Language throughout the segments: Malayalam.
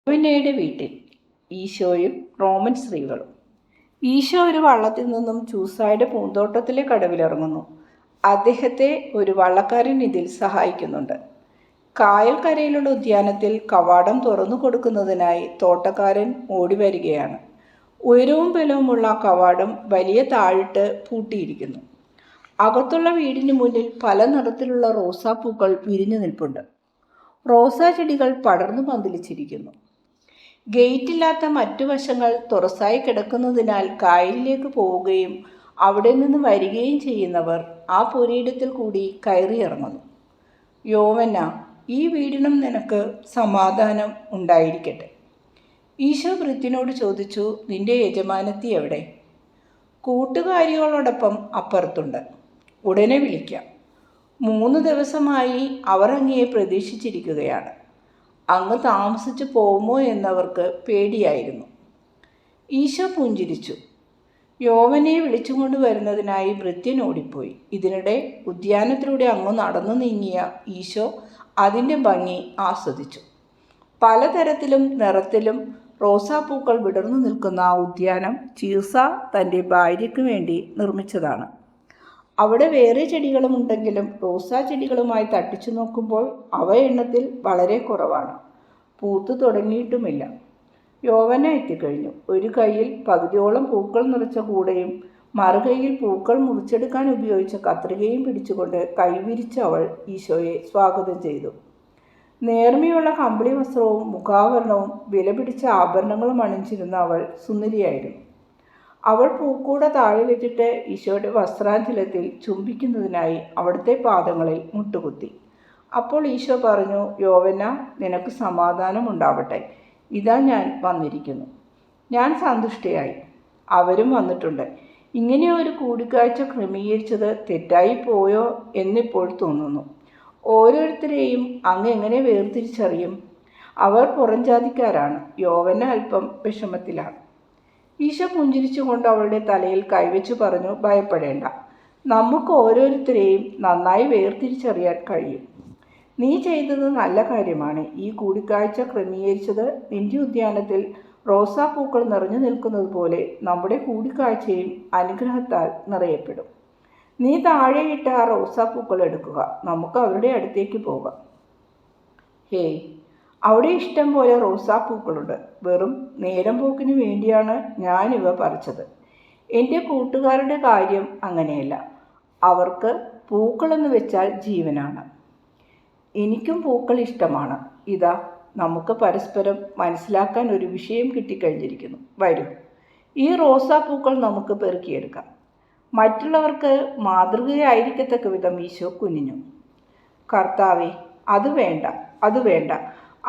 യോഹന്നയുടെ വീട്ടിൽ ഈശോയും റോമൻ സ്ത്രീകളും. ഈശോ ഒരു വള്ളത്തിൽ നിന്നും ചൂസായുടെ പൂന്തോട്ടത്തിലെ കടവിലിറങ്ങുന്നു. അദ്ദേഹത്തെ ഒരു വള്ളക്കാരൻ ഇതിൽ സഹായിക്കുന്നുണ്ട്. കായൽക്കരയിലുള്ള ഉദ്യാനത്തിൽ കവാടം തുറന്നു കൊടുക്കുന്നതിനായി തോട്ടക്കാരൻ ഓടി വരികയാണ്. ഉയരവും ബലവുമുള്ള കവാടം വലിയ താഴിട്ട് പൂട്ടിയിരിക്കുന്നു. അകത്തുള്ള വീടിന് മുന്നിൽ പല നിറത്തിലുള്ള റോസാപ്പൂക്കൾ വിരിഞ്ഞു നിൽപ്പുണ്ട്. റോസാ ചെടികൾ പടർന്നു പന്തലിച്ചിരിക്കുന്നു. ഗേറ്റില്ലാത്ത മറ്റു വശങ്ങൾ തുറസായി കിടക്കുന്നതിനാൽ കായലിലേക്ക് പോവുകയും അവിടെ നിന്ന് വരികയും ചെയ്യുന്നവർ ആ പുരയിടത്തിൽ കൂടി കയറിയിറങ്ങുന്നു. യോവന്ന, ഈ വീടിനും നിനക്ക് സമാധാനം ഉണ്ടായിരിക്കട്ടെ. ഈശോ ഭൃത്യനോട് ചോദിച്ചു, നിന്റെ യജമാനത്തി എവിടെ? കൂട്ടുകാരികളോടൊപ്പം അപ്പുറത്തുണ്ട്. ഉടനെ വിളിക്കാം. 3 ദിവസമായി അവർ അങ്ങയെ പ്രതീക്ഷിച്ചിരിക്കുകയാണ്. അങ്ങ് താമസിച്ചു പോകുമോ എന്നവർക്ക് പേടിയായിരുന്നു. ഈശോ പുഞ്ചിരിച്ചു. യോവനയെ വിളിച്ചുകൊണ്ട് വരുന്നതിനായി ഭൃത്യൻ ഓടിപ്പോയി. ഇതിനിടെ ഉദ്യാനത്തിലൂടെ അങ്ങ് നടന്നു നീങ്ങിയ ഈശോ അതിൻ്റെ ഭംഗി ആസ്വദിച്ചു. പലതരത്തിലും നിറത്തിലും റോസാപ്പൂക്കൾ വിടർന്നു നിൽക്കുന്ന ആ ഉദ്യാനം ചീർസ തൻ്റെ ഭാര്യയ്ക്ക് വേണ്ടി നിർമ്മിച്ചതാണ്. അവിടെ വേറെ ചെടികളും ഉണ്ടെങ്കിലും റോസാ ചെടികളുമായി തട്ടിച്ചു നോക്കുമ്പോൾ അവ എണ്ണത്തിൽ വളരെ കുറവാണ്. പൂത്തു തുടങ്ങിയിട്ടുമില്ല. യോവന്ന എത്തിക്കഴിഞ്ഞു. ഒരു കൈയിൽ പകുതിയോളം പൂക്കൾ നിറച്ച കൂടയും മറുകൈയിൽ പൂക്കൾ മുറിച്ചെടുക്കാൻ ഉപയോഗിച്ച കത്രികയും പിടിച്ചുകൊണ്ട് കൈവിരിച്ച് അവൾ ഈശോയെ സ്വാഗതം ചെയ്തു. നേർമയുള്ള കമ്പിളി വസ്ത്രവും മുഖാവരണവും വിലപിടിച്ച ആഭരണങ്ങളും അണിഞ്ഞിരുന്ന അവൾ സുന്ദരിയായിരുന്നു. അവൾ പൂക്കൂട താഴെ വെച്ചിട്ട് ഈശോയുടെ വസ്ത്രാഞ്ചലത്തിൽ ചുംബിക്കുന്നതിനായി അവിടുത്തെ പാദങ്ങളിൽ മുട്ടുകുത്തി. അപ്പോൾ ഈശോ പറഞ്ഞു, യോവന്ന, നിനക്ക് സമാധാനം ഉണ്ടാവട്ടെ. ഇതാ ഞാൻ വന്നിരിക്കുന്നു. ഞാൻ സന്തുഷ്ടയായി. അവരും വന്നിട്ടുണ്ട്. ഇങ്ങനെ ഒരു കൂടിക്കാഴ്ച ക്രമീകരിച്ചത് തെറ്റായി പോയോ എന്നിപ്പോൾ തോന്നുന്നു. ഓരോരുത്തരെയും അങ്ങ് എങ്ങനെ വേർതിരിച്ചറിയും? അവർ പുറംജാതിക്കാരാണ്. യോവന്ന അല്പം വിഷമത്തിലാണ്. ഈശോ പുഞ്ചിരിച്ചുകൊണ്ട് അവളുടെ തലയിൽ കൈവച്ചു പറഞ്ഞു, ഭയപ്പെടേണ്ട. നമുക്ക് ഓരോരുത്തരെയും നന്നായി വേർതിരിച്ചറിയാൻ കഴിയും. നീ ചെയ്തത് നല്ല കാര്യമാണ്. ഈ കൂടിക്കാഴ്ച ക്രമീകരിച്ചത് നിന്റെ ഉദ്യാനത്തിൽ റോസാപ്പൂക്കൾ നിറഞ്ഞു നിൽക്കുന്നത് പോലെ നമ്മുടെ കൂടിക്കാഴ്ചയും അനുഗ്രഹത്താൽ നിറയപ്പെടും. നീ താഴെയിട്ട ആ റോസാപ്പൂക്കൾ എടുക്കുക. നമുക്ക് അവരുടെ അടുത്തേക്ക് പോകാം. ഹേയ്, അവിടെ ഇഷ്ടം പോലെ റോസാപ്പൂക്കളുണ്ട്. വെറും നേരം പോക്കിന് വേണ്ടിയാണ് ഞാനിവ പറിച്ചത്. എൻ്റെ കൂട്ടുകാരുടെ കാര്യം അങ്ങനെയല്ല. അവർക്ക് പൂക്കളെന്ന് വെച്ചാൽ ജീവനാണ്. എനിക്കും പൂക്കൾ ഇഷ്ടമാണ്. ഇതാ, നമുക്ക് പരസ്പരം മനസ്സിലാക്കാൻ ഒരു വിഷയം കിട്ടിക്കഴിഞ്ഞിരിക്കുന്നു. വരൂ, ഈ റോസാപ്പൂക്കൾ നമുക്ക് പെറുക്കിയെടുക്കാം. മറ്റുള്ളവർക്ക് മാതൃകയായിരിക്കത്തക്ക വിധം ഈശോ കുനിഞ്ഞു. കർത്താവേ, അത് വേണ്ട, അത് വേണ്ട.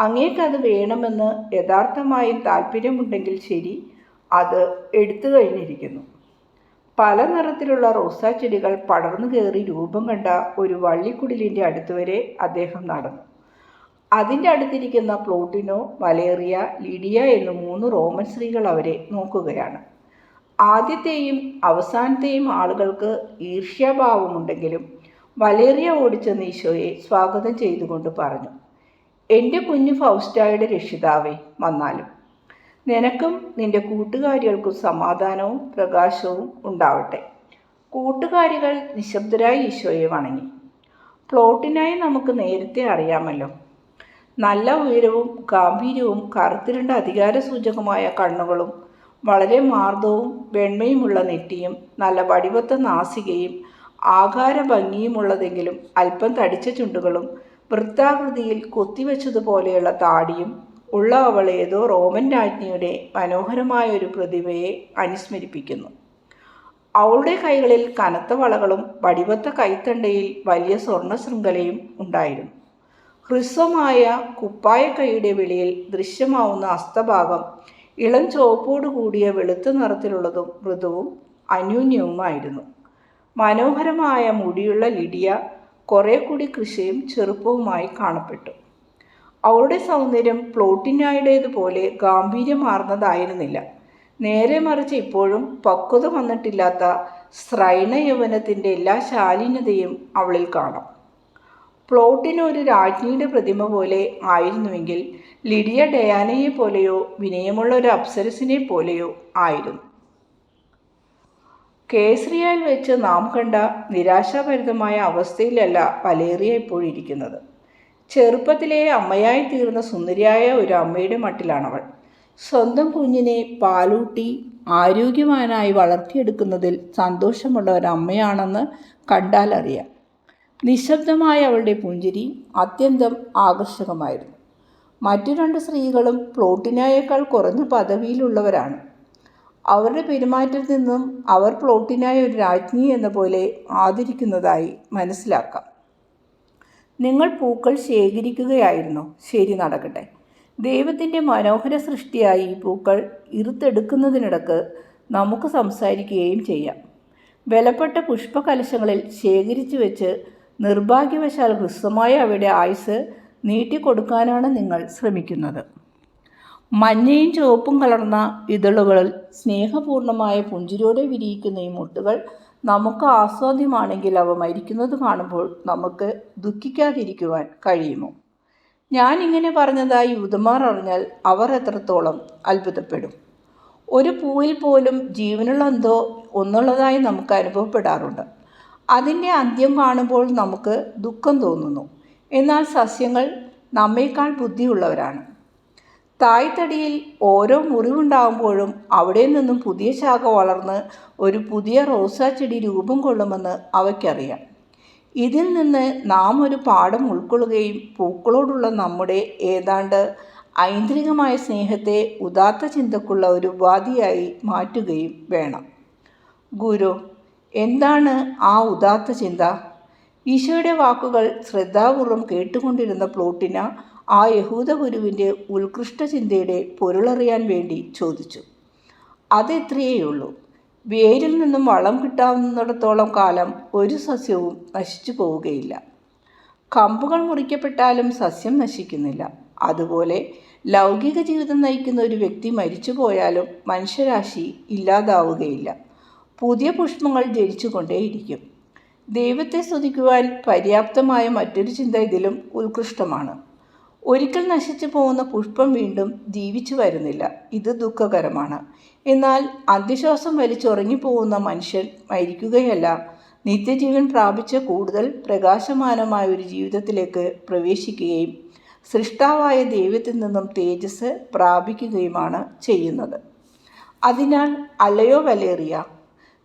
അങ്ങേക്കത് വേണമെന്ന് യഥാർത്ഥമായും താല്പര്യമുണ്ടെങ്കിൽ ശരി, അത് എടുത്തു കഴിഞ്ഞിരിക്കുന്നു. പല നിറത്തിലുള്ള റോസാ ചെടികൾ പടർന്നു കയറി രൂപം കണ്ട ഒരു വള്ളിക്കുടിലിൻ്റെ അടുത്തുവരെ അദ്ദേഹം നടന്നു. അതിൻ്റെ അടുത്തിരിക്കുന്ന പ്ലോട്ടിനോ, വലേറിയ, ലിഡിയ എന്ന 3 റോമൻ സ്ത്രീകൾ അവരെ നോക്കുകയാണ്. ആദ്യത്തെയും അവസാനത്തെയും ആളുകൾക്ക് ഈർഷ്യാഭാവമുണ്ടെങ്കിലും വലേറിയ ഓടിച്ചെന്ന് ഈശോയെ സ്വാഗതം ചെയ്തുകൊണ്ട് പറഞ്ഞു, എൻ്റെ കുഞ്ഞു ഫൗസ്റ്റായുടെ രക്ഷിതാവേ, വന്നാലും. നിനക്കും നിന്റെ കൂട്ടുകാരികൾക്കും സമാധാനവും പ്രകാശവും ഉണ്ടാവട്ടെ. കൂട്ടുകാരികൾ നിശബ്ദരായി ഈശോയെ വണങ്ങി. പ്ലോട്ടിനായി നമുക്ക് നേരത്തെ അറിയാമല്ലോ. നല്ല ഉയരവും ഗാംഭീര്യവും കറുത്തിരുണ്ട അധികാരസൂചകമായ കണ്ണുകളും വളരെ മാർദ്ദവും വെണ്മയുമുള്ള നെറ്റിയും നല്ല വടിവത്ത നാസികയും ആകാര ഭംഗിയുമുള്ളതെങ്കിലും അല്പം തടിച്ച ചുണ്ടുകളും വൃത്താകൃതിയിൽ കൊത്തിവെച്ചതുപോലെയുള്ള താടിയും ഉള്ള അവൾ ഏതോ റോമൻ രാജ്ഞിയുടെ മനോഹരമായ ഒരു പ്രതിഭയെ അനുസ്മരിപ്പിക്കുന്നു. അവളുടെ കൈകളിൽ കനത്ത വളകളും വടിവത്ത കൈത്തണ്ടയിൽ വലിയ സ്വർണ്ണ ശൃംഖലയും ഉണ്ടായിരുന്നു. ഹ്രസ്വമായ കുപ്പായക്കൈയുടെ വെളിയിൽ ദൃശ്യമാവുന്ന ഹസ്തഭാഗം ഇളം ചുവപ്പോടു കൂടിയ വെളുത്ത നിറത്തിലുള്ളതും മൃദുവും അന്യോന്യവുമായിരുന്നു. മനോഹരമായ മുടിയുള്ള ലിഡിയ കുറെ കൂടി കൃഷിയും ചെറുപ്പവുമായി കാണപ്പെട്ടു. അവളുടെ സൗന്ദര്യം പ്ലോട്ടിനായുടേതുപോലെ ഗാംഭീര്യമാർന്നതായിരുന്നില്ല. നേരെ മറിച്ച് ഇപ്പോഴും പക്വത വന്നിട്ടില്ലാത്ത സ്ത്രൈണ യൗവനത്തിൻ്റെ എല്ലാ ശാലീനതയും അവളിൽ കാണാം. പ്ലോട്ടിന ഒരു രാജ്ഞിയുടെ പ്രതിമ പോലെ ആയിരുന്നുവെങ്കിൽ ലിഡിയ ഡയാനയെ പോലെയോ വിനയമുള്ള ഒരു അപ്സരസിനെ പോലെയോ ആയിരുന്നു. കേസറിയയിൽ വെച്ച് നാം കണ്ട നിരാശാഭരിതമായ അവസ്ഥയിലല്ല വലേറിയ ഇപ്പോഴിരിക്കുന്നത്. ചെറുപ്പത്തിലെ അമ്മയായി തീർന്ന സുന്ദരിയായ ഒരു അമ്മയുടെ മട്ടിലാണവൾ. സ്വന്തം കുഞ്ഞിനെ പാലൂട്ടി ആരോഗ്യവാനായി വളർത്തിയെടുക്കുന്നതിൽ സന്തോഷമുള്ള ഒരമ്മയാണെന്ന് കണ്ടാലറിയാം. നിശബ്ദമായ അവളുടെ പുഞ്ചിരി അത്യന്തം ആകർഷകമായിരുന്നു. മറ്റു 2 സ്ത്രീകളും പ്ലോട്ടിനായേക്കാൾ കുറഞ്ഞ പദവിയിലുള്ളവരാണ്. അവരുടെ പെരുമാറ്റത്തിൽ നിന്നും അവർ പ്ലോട്ടിനായ ഒരു രാജ്ഞി എന്ന പോലെ ആദരിക്കുന്നതായി മനസ്സിലാക്കാം. നിങ്ങൾ പൂക്കൾ ശേഖരിക്കുകയായിരുന്നോ? ശരി, നടക്കട്ടെ. ദൈവത്തിൻ്റെ മനോഹര സൃഷ്ടിയായി ഈ പൂക്കൾ ഇറുത്തെടുക്കുന്നതിനിടക്ക് നമുക്ക് സംസാരിക്കുകയും ചെയ്യാം. വിലപ്പെട്ട പുഷ്പകലശങ്ങളിൽ ശേഖരിച്ചു വെച്ച് നിർഭാഗ്യവശാൽ ഹ്രസ്വമായ അവയുടെ ആയുസ് നീട്ടിക്കൊടുക്കാനാണ് നിങ്ങൾ ശ്രമിക്കുന്നത്. മഞ്ഞയും ചുവപ്പും കലർന്ന ഇതളുകളിൽ സ്നേഹപൂർണമായ പുഞ്ചിരിയോടെ വിരിയിക്കുന്ന ഈ മുട്ടുകൾ നമുക്ക് ആസ്വാദ്യമാണെങ്കിൽ അവ മരിക്കുന്നത് കാണുമ്പോൾ നമുക്ക് ദുഃഖിക്കാതിരിക്കുവാൻ കഴിയുമോ? ഞാൻ ഇങ്ങനെ പറഞ്ഞതായി യൂതന്മാർ അറിഞ്ഞാൽ അവർ എത്രത്തോളം അത്ഭുതപ്പെടും. ഒരു പൂവിൽ പോലും ജീവനുള്ള എന്തോ ഒന്നുള്ളതായി നമുക്ക് അനുഭവപ്പെടാറുണ്ട്. അതിൻ്റെ അന്ത്യം കാണുമ്പോൾ നമുക്ക് ദുഃഖം തോന്നുന്നു. എന്നാൽ സസ്യങ്ങൾ നമ്മേക്കാൾ ബുദ്ധിയുള്ളവരാണ്. തായ്തടിയിൽ ഓരോ മുറിവുണ്ടാകുമ്പോഴും അവിടെ നിന്നും പുതിയ ശാഖ വളർന്ന് ഒരു പുതിയ റോസാച്ചെടി രൂപം കൊള്ളുമെന്ന് അവയ്ക്കറിയാം. ഇതിൽ നിന്ന് നാം ഒരു പാഠം ഉൾക്കൊള്ളുകയും പൂക്കളോടുള്ള നമ്മുടെ ഏതാണ്ട് ഐന്ദ്രികമായ സ്നേഹത്തെ ഉദാത്ത ചിന്തക്കുള്ള ഒരു ഉപാധിയായി മാറ്റുകയും വേണം. ഗുരു, എന്താണ് ആ ഉദാത്ത ചിന്ത? ഈശോയുടെ വാക്കുകൾ ശ്രദ്ധാപൂർവം കേട്ടുകൊണ്ടിരുന്ന പ്ലോട്ടിന ആ യഹൂദ ഗുരുവിൻ്റെ ഉത്കൃഷ്ട ചിന്തയുടെ പൊരുളറിയാൻ വേണ്ടി ചോദിച്ചു. അതെത്രയേയുള്ളൂ. വേരിൽ നിന്നും വളം കിട്ടാവുന്നിടത്തോളം കാലം ഒരു സസ്യവും നശിച്ചു പോവുകയില്ല. കമ്പുകൾ മുറിക്കപ്പെട്ടാലും സസ്യം നശിക്കുന്നില്ല. അതുപോലെ ലൗകിക ജീവിതം നയിക്കുന്ന ഒരു വ്യക്തി മരിച്ചു പോയാലും മനുഷ്യരാശി ഇല്ലാതാവുകയില്ല. പുതിയ പുഷ്പങ്ങൾ ജനിച്ചുകൊണ്ടേയിരിക്കും. ദൈവത്തെ സ്തുതിക്കുവാൻ പര്യാപ്തമായ മറ്റൊരു ചിന്ത ഇതിലും ഉത്കൃഷ്ടമാണ്. ഒരിക്കൽ നശിച്ചു പോകുന്ന പുഷ്പം വീണ്ടും ജീവിച്ചു വരുന്നില്ല. ഇത് ദുഃഖകരമാണ്. എന്നാൽ അന്ത്യശ്വാസം വലിച്ചുറങ്ങിപ്പോകുന്ന മനുഷ്യൻ മരിക്കുകയല്ല, നിത്യജീവൻ പ്രാപിച്ച കൂടുതൽ പ്രകാശമാനമായ ഒരു ജീവിതത്തിലേക്ക് പ്രവേശിക്കുകയും സൃഷ്ടാവായ ദൈവത്തിൽ നിന്നും തേജസ് പ്രാപിക്കുകയുമാണ് ചെയ്യുന്നത്. അതിനാൽ അല്ലയോ വലേറിയ,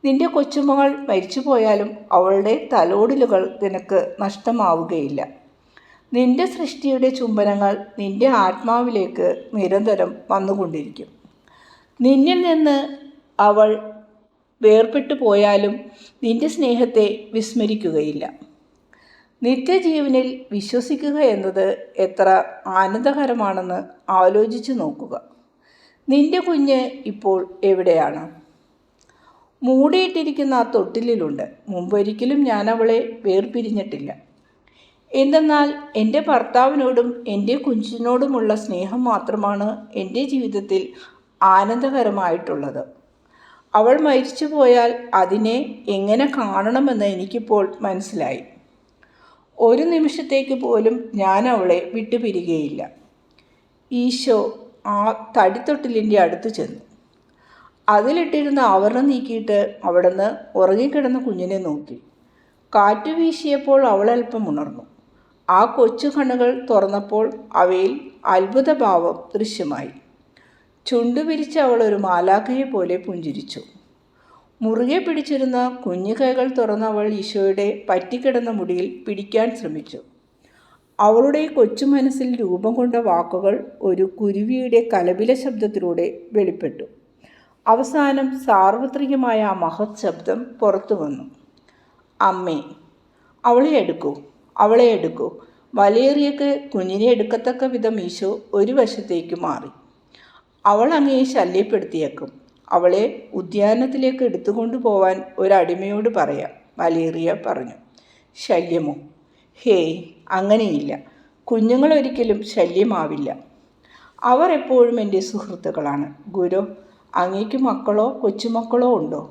നിന്റെ കൊച്ചുമകൾ മരിച്ചുപോയാലും അവളുടെ തലോടലുകൾ നിനക്ക് നഷ്ടമാവുകയില്ല. നിന്റെ സൃഷ്ടിയുടെ ചുംബനങ്ങൾ നിന്റെ ആത്മാവിലേക്ക് നിരന്തരം വന്നുകൊണ്ടിരിക്കും. നിന്നിൽ നിന്ന് അവൾ വേർപെട്ടു പോയാലും നിന്റെ സ്നേഹത്തെ വിസ്മരിക്കുകയില്ല. നിത്യജീവനിൽ വിശ്വസിക്കുക എന്നത് എത്ര ആനന്ദകരമാണെന്ന് ആലോചിച്ചു നോക്കുക. നിന്റെ കുഞ്ഞ് ഇപ്പോൾ എവിടെയാണ്? മൂടിയിട്ടിരിക്കുന്ന ആ തൊട്ടിലുണ്ട്. മുമ്പൊരിക്കലും ഞാൻ അവളെ വേർപിരിഞ്ഞിട്ടില്ല. എന്തെന്നാൽ എൻ്റെ ഭർത്താവിനോടും എൻ്റെ കുഞ്ഞിനോടുമുള്ള സ്നേഹം മാത്രമാണ് എൻ്റെ ജീവിതത്തിൽ ആനന്ദകരമായിട്ടുള്ളത്. അവൾ മരിച്ചു പോയാൽ അതിനെ എങ്ങനെ കാണണമെന്ന് എനിക്കിപ്പോൾ മനസ്സിലായി. ഒരു നിമിഷത്തേക്ക് പോലും ഞാൻ അവളെ വിട്ടുപിരികയില്ല. ഈശോ ആ തടിത്തൊട്ടിലിൻ്റെ അടുത്ത് ചെന്നു. അതിലിട്ടിരുന്ന ആവരണം നീക്കിയിട്ട് അവിടുന്ന് ഉറങ്ങിക്കിടന്ന കുഞ്ഞിനെ നോക്കി. കാറ്റു വീശിയപ്പോൾ അവൾ അല്പം ഉണർന്നു. ആ കൊച്ചു കണ്ണുകൾ തുറന്നപ്പോൾ അവയിൽ അത്ഭുതഭാവം ദൃശ്യമായി. ചുണ്ടുപിരിച്ച് അവൾ ഒരു മാലാഖയെ പോലെ പുഞ്ചിരിച്ചു. മുറുകെ പിടിച്ചിരുന്ന കുഞ്ഞു കൈകൾ തുറന്ന് അവൾ ഈശോയുടെ പറ്റിക്കിടന്ന മുടിയിൽ പിടിക്കാൻ ശ്രമിച്ചു. അവളുടെ കൊച്ചു മനസ്സിൽ രൂപം കൊണ്ട വാക്കുകൾ ഒരു കുരുവിയുടെ കലപില ശബ്ദത്തിലൂടെ വെളിപ്പെട്ടു. അവസാനം സാർവത്രികമായ ആ മഹത് ശബ്ദം പുറത്തു വന്നു. അമ്മേ, അവളെ എടുക്കൂ, അവളെ എടുക്കൂ. വലേറിയക്ക് കുഞ്ഞിനെ എടുക്കത്തക്ക വിധം ഈശോ ഒരു വശത്തേക്ക് മാറി. അവൾ അങ്ങയെ ശല്യപ്പെടുത്തിയേക്കും. അവളെ ഉദ്യാനത്തിലേക്ക് എടുത്തുകൊണ്ടു പോവാൻ ഒരടിമയോട് പറയാം, വലേറിയ പറഞ്ഞു. ശല്യമോ? ഹേയ്, അങ്ങനെയില്ല. കുഞ്ഞുങ്ങൾ ഒരിക്കലും ശല്യമാവില്ല. അവർ എപ്പോഴും എൻ്റെ സുഹൃത്തുക്കളാണ്. ഗുരു, അങ്ങേക്ക് മക്കളോ കൊച്ചുമക്കളോ ഉണ്ടോ?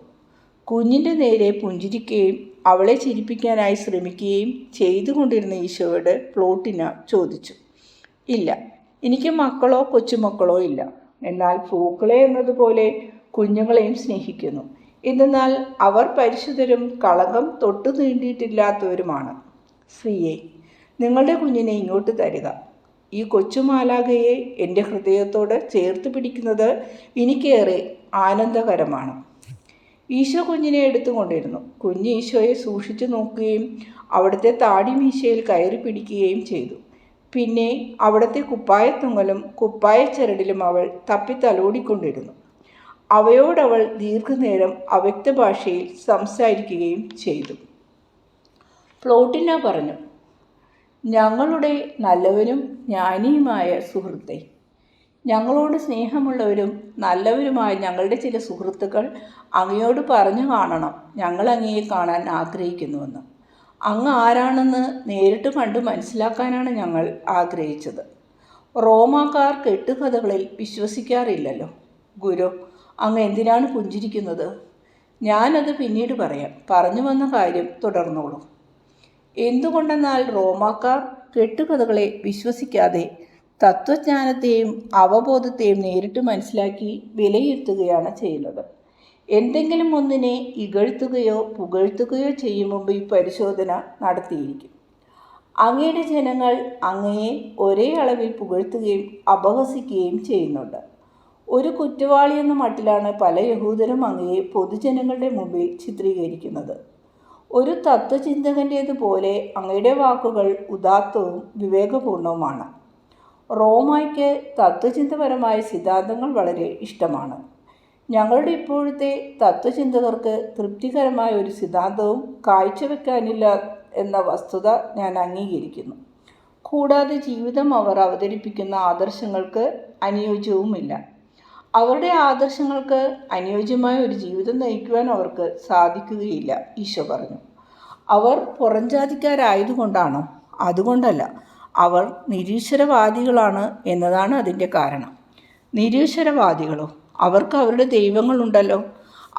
കുഞ്ഞിൻ്റെ നേരെ പുഞ്ചിരിക്കുകയും അവളെ ചിരിപ്പിക്കാനായി ശ്രമിക്കുകയും ചെയ്തുകൊണ്ടിരുന്ന ഈശോയോട് പ്ലോട്ടിന ചോദിച്ചു. ഇല്ല, എനിക്ക് മക്കളോ കൊച്ചുമക്കളോ ഇല്ല. എന്നാൽ പൂക്കളെ എന്നതുപോലെ കുഞ്ഞുങ്ങളെയും സ്നേഹിക്കുന്നു. എന്നാൽ അവർ പരിശുദ്ധരും കളങ്കം തൊട്ടു നീണ്ടിയിട്ടില്ലാത്തവരുമാണ്. സ്ത്രീയെ, നിങ്ങളുടെ കുഞ്ഞിനെ ഇങ്ങോട്ട് തരിക. ഈ കൊച്ചുമാലാകയെ എൻ്റെ ഹൃദയത്തോട് ചേർത്ത് പിടിക്കുന്നത് എനിക്കേറെ ആനന്ദകരമാണ്. ഈശോ കുഞ്ഞിനെ എടുത്തുകൊണ്ടിരുന്നു. കുഞ്ഞ് ഈശോയെ സൂക്ഷിച്ചു നോക്കുകയും അവിടുത്തെ താടി മീശയിൽ കയറി പിടിക്കുകയും ചെയ്തു. പിന്നെ അവിടുത്തെ കുപ്പായത്തൊങ്ങലും കുപ്പായച്ചരടിലും അവൾ തപ്പി തലോടിക്കൊണ്ടിരുന്നു. അവയോടവൾ ദീർഘനേരം അവ്യക്ത ഭാഷയിൽ സംസാരിക്കുകയും ചെയ്തു. പ്ലോട്ടിന പറഞ്ഞു, ഞങ്ങളുടെ നല്ലവരും ജ്ഞാനിയുമായ സുഹൃത്തെ, ഞങ്ങളോട് സ്നേഹമുള്ളവരും നല്ലവരുമായ ഞങ്ങളുടെ ചില സുഹൃത്തുക്കൾ അങ്ങയോട് പറഞ്ഞു കാണണം, ഞങ്ങൾ അങ്ങയെ കാണാൻ ആഗ്രഹിക്കുന്നുവെന്ന്. അങ്ങ് ആരാണെന്ന് നേരിട്ട് കണ്ട് മനസ്സിലാക്കാനാണ് ഞങ്ങൾ ആഗ്രഹിച്ചത്. റോമാക്കാർ കെട്ടുകഥകളിൽ വിശ്വസിക്കാറില്ലല്ലോ. ഗുരു, അങ്ങ് എന്തിനാണ് പുഞ്ചിരിക്കുന്നത്? ഞാനത് പിന്നീട് പറയാം. പറഞ്ഞു വന്ന കാര്യം തുടർന്നോളൂ. എന്തുകൊണ്ടെന്നാൽ റോമാക്കാർ കെട്ടുകഥകളെ വിശ്വസിക്കാതെ തത്വജ്ഞാനത്തെയും അവബോധത്തെയും നേരിട്ട് മനസ്സിലാക്കി വിലയിരുത്തുകയാണ് ചെയ്യുന്നത്. എന്തെങ്കിലും ഒന്നിനെ ഇകഴ്ത്തുകയോ പുകഴ്ത്തുകയോ ചെയ്യും മുമ്പ് ഈ പരിശോധന നടത്തിയിരിക്കും. അങ്ങയുടെ ജനങ്ങൾ അങ്ങയെ ഒരേ അളവിൽ പുകഴ്ത്തുകയും അപഹസിക്കുകയും ചെയ്യുന്നുണ്ട്. ഒരു കുറ്റവാളി എന്ന മട്ടിലാണ് പല യഹൂദരും അങ്ങയെ പൊതുജനങ്ങളുടെ മുമ്പിൽ ചിത്രീകരിക്കുന്നത്. ഒരു തത്വചിന്തകൻ്റേതുപോലെ അങ്ങയുടെ വാക്കുകൾ ഉദാത്തവും വിവേകപൂർണവുമാണ്. റോമായ്ക്ക് തത്വചിന്തപരമായ സിദ്ധാന്തങ്ങൾ വളരെ ഇഷ്ടമാണ്. ഞങ്ങളുടെ ഇപ്പോഴത്തെ തത്വചിന്തകർക്ക് തൃപ്തികരമായ ഒരു സിദ്ധാന്തവും കാഴ്ചവെക്കാനില്ല എന്ന വസ്തുത ഞാൻ അംഗീകരിക്കുന്നു. കൂടാതെ ജീവിതം അവർ അവതരിപ്പിക്കുന്ന ആദർശങ്ങൾക്ക് അനുയോജ്യവുമില്ല. അവരുടെ ആദർശങ്ങൾക്ക് അനുയോജ്യമായ ഒരു ജീവിതം നയിക്കുവാൻ അവർക്ക് സാധിക്കുകയില്ല, ഈശോ പറഞ്ഞു. അവർ പുറംജാതിക്കാരായതുകൊണ്ടാണോ? അതുകൊണ്ടല്ല, അവർ നിരീശ്വരവാദികളാണ് എന്നതാണ് അതിൻ്റെ കാരണം. നിരീശ്വരവാദികളോ? അവർക്ക് അവരുടെ ദൈവങ്ങളുണ്ടല്ലോ.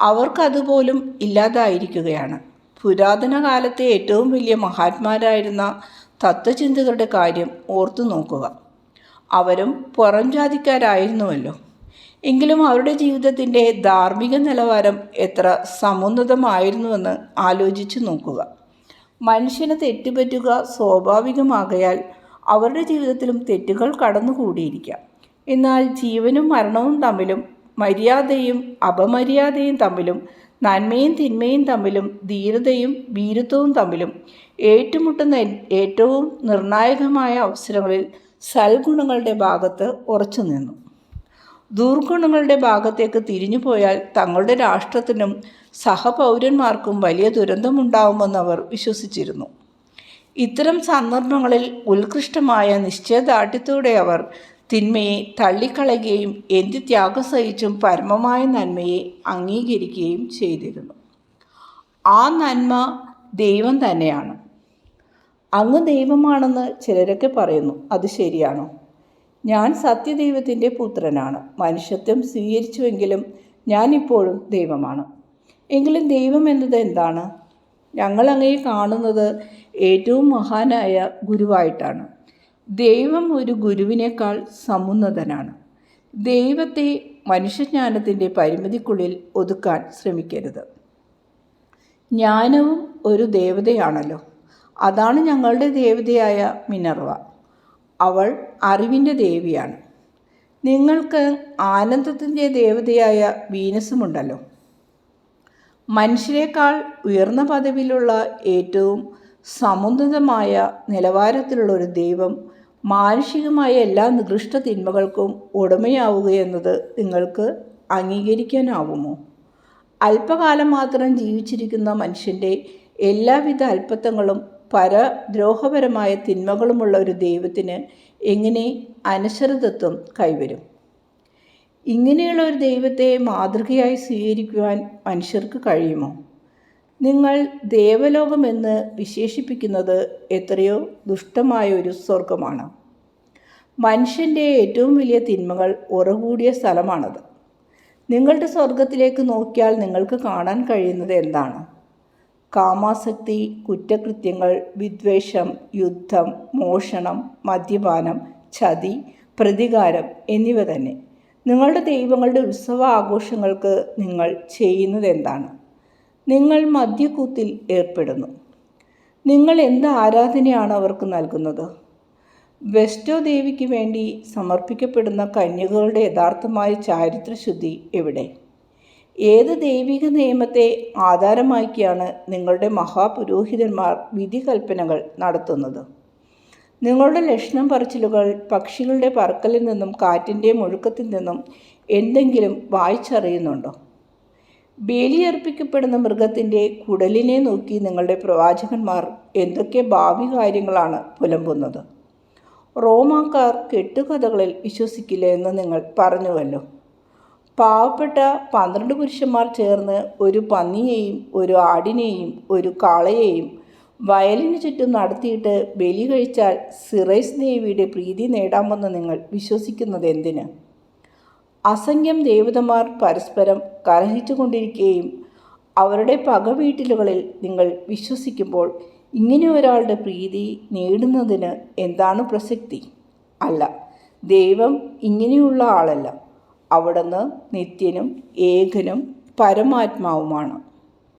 അവർക്കതുപോലും ഇല്ലാതായിരിക്കുകയാണ്. പുരാതന കാലത്തെ ഏറ്റവും വലിയ മഹാത്മാരായിരുന്ന തത്വചിന്തകരുടെ കാര്യം ഓർത്തു നോക്കുക. അവരും പുറംജാതിക്കാരായിരുന്നുവല്ലോ. എങ്കിലും അവരുടെ ജീവിതത്തിൻ്റെ ധാർമ്മിക നിലവാരം എത്ര സമുന്നതമായിരുന്നുവെന്ന് ആലോചിച്ചു നോക്കുക. മനുഷ്യന് തെറ്റുപറ്റുക സ്വാഭാവികമാകയാൽ അവരുടെ ജീവിതത്തിലും തെറ്റുകൾ കടന്നുകൂടിയിരിക്കാം. എന്നാൽ ജീവനും മരണവും തമ്മിലും, മര്യാദയും അപമര്യാദയും തമ്മിലും, നന്മയും തിന്മയും തമ്മിലും, ധീരതയും ഭീരുത്വവും തമ്മിലും ഏറ്റുമുട്ടുന്ന ഏറ്റവും നിർണായകമായ അവസരങ്ങളിൽ സൽഗുണങ്ങളുടെ ഭാഗത്ത് ഉറച്ചു നിന്നു. ദുർഗുണങ്ങളുടെ ഭാഗത്തേക്ക് തിരിഞ്ഞുപോയാൽ തങ്ങളുടെ രാഷ്ട്രത്തിനും സഹപൗരന്മാർക്കും വലിയ ദുരന്തമുണ്ടാകുമെന്ന് അവർ വിശ്വസിച്ചിരുന്നു. ഇത്തരം സന്ദർഭങ്ങളിൽ ഉത്കൃഷ്ടമായ നിശ്ചയദാർഢ്യത്തോടെ അവർ തിന്മയെ തള്ളിക്കളയുകയും എന്ത് ത്യാഗം സഹിച്ചും പരമമായ നന്മയെ അംഗീകരിക്കുകയും ചെയ്തിരുന്നു. ആ നന്മ ദൈവം തന്നെയാണ്. അങ്ങ് ദൈവമാണെന്ന് ചിലരൊക്കെ പറയുന്നു. അത് ശരിയാണോ? ഞാൻ സത്യദൈവത്തിൻ്റെ പുത്രനാണ്. മനുഷ്യത്വം സ്വീകരിച്ചുവെങ്കിലും ഞാനിപ്പോഴും ദൈവമാണ്. എങ്കിലും ദൈവം എന്നത് എന്താണ്? ഞങ്ങൾ അങ്ങയെ കാണുന്നത് ഏറ്റവും മഹാനായ ഗുരുവായിട്ടാണ്. ദൈവം ഒരു ഗുരുവിനേക്കാൾ സമുന്നതനാണ്. ദൈവത്തെ മനുഷ്യജ്ഞാനത്തിൻ്റെ പരിമിതിക്കുള്ളിൽ ഒതുക്കാൻ ശ്രമിക്കരുത്. ജ്ഞാനവും ഒരു ദേവതയാണല്ലോ. അതാണ് ഞങ്ങളുടെ ദേവതയായ മിനർവ. അവൾ അറിവിൻ്റെ ദേവിയാണ്. നിങ്ങൾക്ക് ആനന്ദത്തിൻ്റെ ദേവതയായ വീനസുമുണ്ടല്ലോ. മനുഷ്യരെക്കാൾ ഉയർന്ന പദവിയിലുള്ള ഏറ്റവും സമുന്നതമായ നിലവാരത്തിലുള്ള ഒരു ദൈവം മാനുഷികമായ എല്ലാ നികൃഷ്ട തിന്മകൾക്കും ഉടമയാവുകയെന്നത് നിങ്ങൾക്ക് അംഗീകരിക്കാനാവുമോ? അല്പകാലം മാത്രം ജീവിച്ചിരിക്കുന്ന മനുഷ്യൻ്റെ എല്ലാവിധ അല്പത്തങ്ങളും പരദ്രോഹപരമായ തിന്മകളുമുള്ള ഒരു ദൈവത്തിന് എങ്ങനെ അനശ്വരതത്വം കൈവരും? ഇങ്ങനെയുള്ള ഒരു ദൈവത്തെ മാതൃകയായി സ്വീകരിക്കുവാൻ മനുഷ്യർക്ക് കഴിയുമോ? നിങ്ങൾ ദേവലോകമെന്ന് വിശേഷിപ്പിക്കുന്നത് എത്രയോ ദുഷ്ടമായ ഒരു സ്വർഗമാണ്. മനുഷ്യൻ്റെ ഏറ്റവും വലിയ തിന്മകൾ ഉറകൂടിയ സ്ഥലമാണത്. നിങ്ങളുടെ സ്വർഗത്തിലേക്ക് നോക്കിയാൽ നിങ്ങൾക്ക് കാണാൻ കഴിയുന്നത് എന്താണ്? കാമാസക്തി, കുറ്റകൃത്യങ്ങൾ, വിദ്വേഷം, യുദ്ധം, മോഷണം, മദ്യപാനം, ചതി, പ്രതികാരം എന്നിവ തന്നെ. നിങ്ങളുടെ ദൈവങ്ങളുടെ ഉത്സവ ആഘോഷങ്ങൾക്ക് നിങ്ങൾ ചെയ്യുന്നതെന്താണ്? നിങ്ങൾ മദ്യക്കൂത്തിൽ ഏർപ്പെടുന്നു. നിങ്ങൾ എന്ത് ആരാധനയാണ് അവർക്ക് നൽകുന്നത്? വെസ്റ്റോ ദേവിക്ക് വേണ്ടി സമർപ്പിക്കപ്പെടുന്ന കന്യകകളുടെ യഥാർത്ഥമായ ചാരിത്രശുദ്ധി എവിടെ? ഏത് ദൈവിക നിയമത്തെ ആധാരമാക്കിയാണ് നിങ്ങളുടെ മഹാപുരോഹിതന്മാർ വിധികൽപ്പനകൾ നടത്തുന്നത്? നിങ്ങളുടെ ലക്ഷണം പറച്ചിലുകൾ പക്ഷികളുടെ പറക്കലിൽ നിന്നും കാറ്റിൻ്റെ മുഴുക്കത്തിൽ നിന്നും എന്തെങ്കിലും വായിച്ചറിയുന്നുണ്ടോ? ബലിയർപ്പിക്കപ്പെടുന്ന മൃഗത്തിൻ്റെ കുടലിനെ നോക്കി നിങ്ങളുടെ പ്രവാചകന്മാർ എന്തൊക്കെ ഭാവി കാര്യങ്ങളാണ് പുലമ്പുന്നത്? റോമാക്കാർ കെട്ടുകഥകളിൽ വിശ്വസിക്കില്ല എന്ന് നിങ്ങൾ പറഞ്ഞുവല്ലോ. പാവപ്പെട്ട 12 പുരുഷന്മാർ ചേർന്ന് ഒരു പന്നിയെയും ഒരു ആടിനെയും ഒരു കാളയെയും വയലിന് ചുറ്റും നടത്തിയിട്ട് ബലി കഴിച്ചാൽ സിറൈസ് ദേവിയുടെ പ്രീതി നേടാമെന്ന് നിങ്ങൾ വിശ്വസിക്കുന്നത് എന്തിന്? അസംഖ്യം ദേവതമാർ പരസ്പരം കലഹിച്ചു കൊണ്ടിരിക്കുകയും അവരുടെ പകവീട്ടിലുകളിൽ നിങ്ങൾ വിശ്വസിക്കുമ്പോൾ ഇങ്ങനെ ഒരാളുടെ പ്രീതി നേടുന്നതിന് എന്താണ് പ്രസക്തി? അല്ല, ദൈവം ഇങ്ങനെയുള്ള ആളല്ല. അവിടുന്ന് നിത്യനും ഏകനും പരമാത്മാവുമാണ്.